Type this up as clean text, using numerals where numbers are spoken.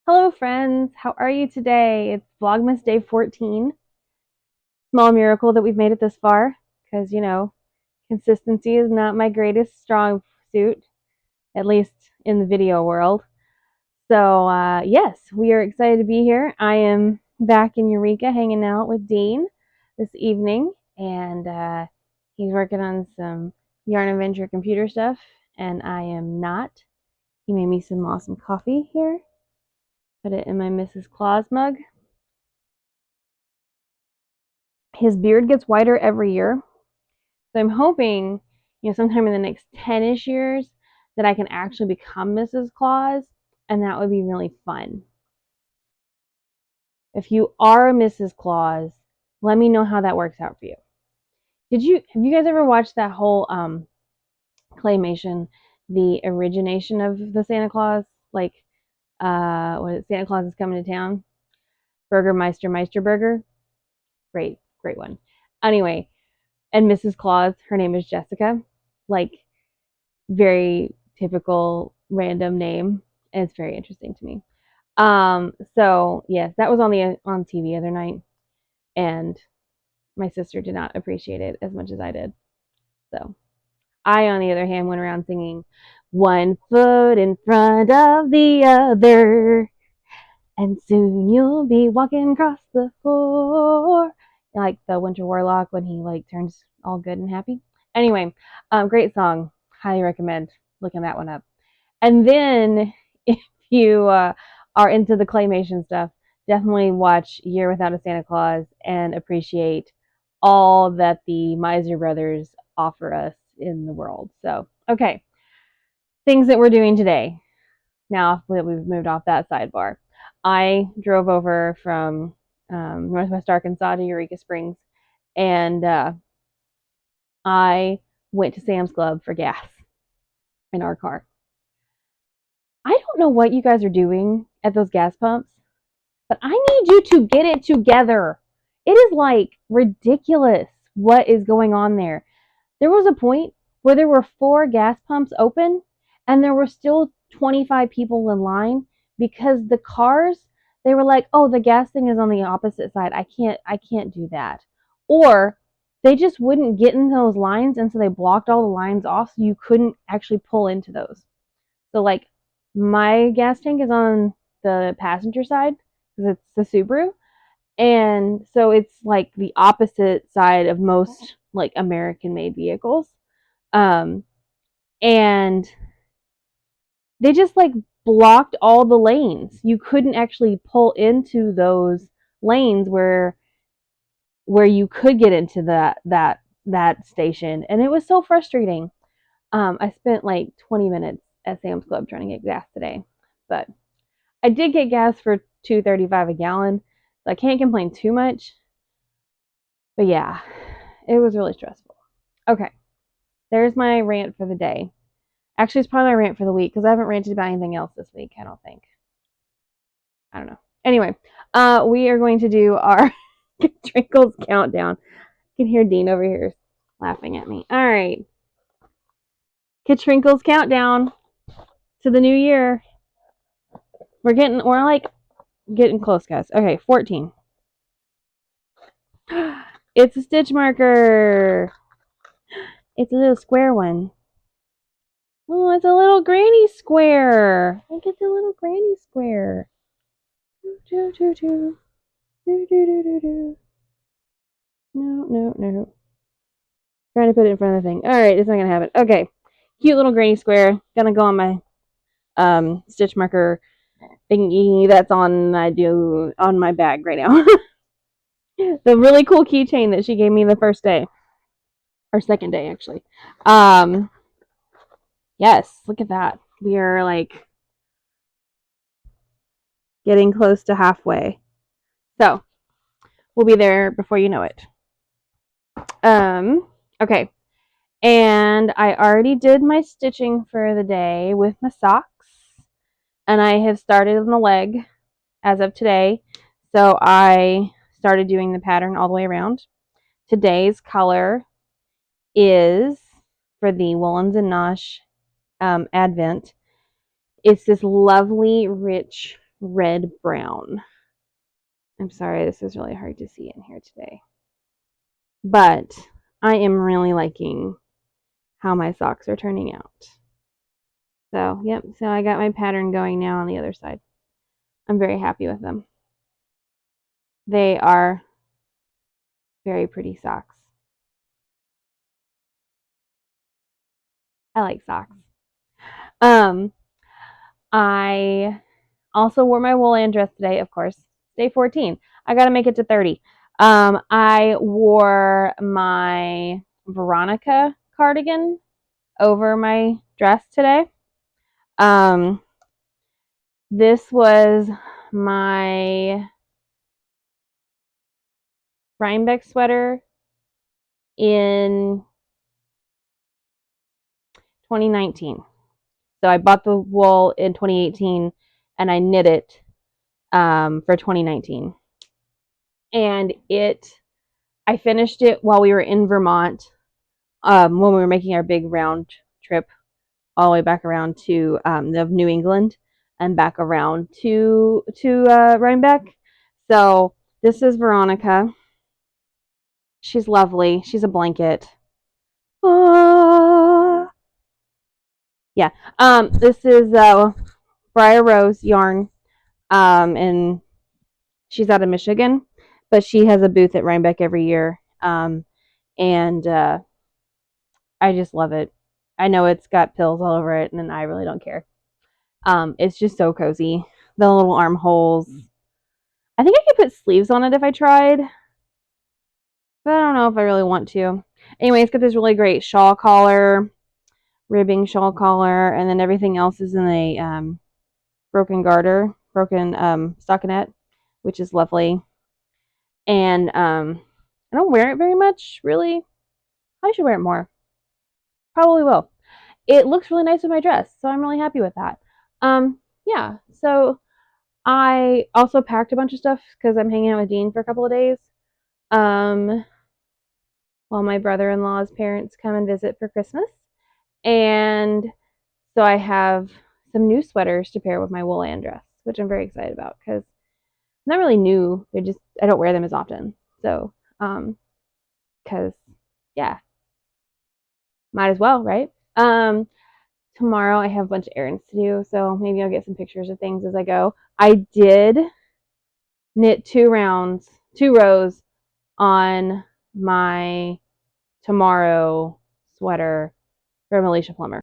Hello, friends. How are you today? It's Vlogmas Day 14. Small miracle that we've made it this far because, consistency is not my greatest strong suit, at least in the video world. So, yes, we are excited to be here. I am back in Eureka hanging out with Dean this evening, and he's working on some Yarn Adventure computer stuff, and I am not. He made me some awesome coffee here. Put it in my Mrs. Claus mug. His beard gets whiter every year. So I'm hoping, sometime in the next 10-ish years that I can actually become Mrs. Claus, and that would be really fun. If you are a Mrs. Claus, let me know how that works out for you. Have you guys ever watched that whole claymation, the origination of the Santa Claus? Like what is it, Santa Claus is coming to town? Burgermeister Meisterburger? Great one. Anyway, and Mrs. Claus, her name is Jessica. Like, very typical random name. And it's very interesting to me. So yes, that was on TV the other night, and my sister did not appreciate it as much as I did. So I, on the other hand, went around singing "One foot in front of the other, and soon you'll be walking across the floor," like the Winter Warlock when he like turns all good and happy. Anyway, great song. Highly recommend looking that one up. And then if you are into the claymation stuff, definitely watch Year Without a Santa Claus and appreciate all that the Miser Brothers offer us in the world. So, okay, things that we're doing today. Now that we've moved off that sidebar, I drove over from Northwest Arkansas to Eureka Springs, and I went to Sam's Club for gas in our car. I don't know what you guys are doing at those gas pumps, but I need you to get it together. It is like ridiculous what is going on there. There was a point where there were 4 gas pumps open and there were still 25 people in line because the cars, they were like, "Oh, the gas thing is on the opposite side. I can't do that." Or they just wouldn't get in those lines, and so they blocked all the lines off so you couldn't actually pull into those. So like my gas tank is on the passenger side because it's the Subaru, and so it's like the opposite side of most like American made vehicles. Um and they just like blocked all the lanes. You couldn't actually pull into those lanes where you could get into that station, and it was so frustrating. I spent like 20 minutes at Sam's Club trying to get gas today, but I did get gas for $2.35 a gallon, so I can't complain too much. But yeah, it was really stressful. Okay, there's my rant for the day. Actually, it's probably my rant for the week because I haven't ranted about anything else this week. I don't think. I don't know. Anyway, we are going to do our Trinkles countdown. You can hear Dean over here laughing at me. All right, Katrinkles countdown to the new year. We're like getting close, guys. Okay, 14. It's a stitch marker. It's a little square one. Oh, it's a little granny square. I get the little granny square. Do, do, do, do, do, do, do, do. No, no, no. Trying to put it in front of the thing. All right, it's not gonna happen. Okay, cute little granny square. Gonna go on my stitch marker thingy that's on my bag right now. The really cool keychain that she gave me the first day or second day actually. Um, yes, look at that. We are like getting close to halfway. So we'll be there before you know it. Okay. And I already did my stitching for the day with my socks. And I have started on the leg as of today. So I started doing the pattern all the way around. Today's color is for the Woolens and Nosh Advent. It's this lovely, rich red brown. I'm sorry, this is really hard to see in here today. But I am really liking how my socks are turning out. So, yep, so I got my pattern going now on the other side. I'm very happy with them. They are very pretty socks. I like socks. I also wore my wool dress today, of course. Day 14. I got to make it to 30. I wore my Veronica cardigan over my dress today. This was my Rhinebeck sweater in 2019. So I bought the wool in 2018 and I knit it for 2019. And I finished it while we were in Vermont when we were making our big round trip all the way back around to New England and back around to Rhinebeck. So this is Veronica. She's lovely. She's a blanket. Ah. Yeah. This is Briar Rose yarn. And she's out of Michigan, but she has a booth at Rhinebeck every year. And I just love it. I know it's got pills all over it, and I really don't care. It's just so cozy. The little armholes. I think I could put sleeves on it if I tried, but I don't know if I really want to. Anyway, it's got this really great shawl collar, ribbing shawl collar, and then everything else is in a broken stockinette, which is lovely. And I don't wear it very much, really. I should wear it more. Probably will. It looks really nice with my dress, so I'm really happy with that. Yeah, so I also packed a bunch of stuff because I'm hanging out with Dean for a couple of days. While my brother-in-law's parents come and visit for Christmas. And so I have some new sweaters to pair with my wool dress, which I'm very excited about because not really new. I don't wear them as often. So, because yeah, might as well, right? Tomorrow I have a bunch of errands to do, so maybe I'll get some pictures of things as I go. I did knit 2 rows on my tomorrow sweater from Alicia Plummer.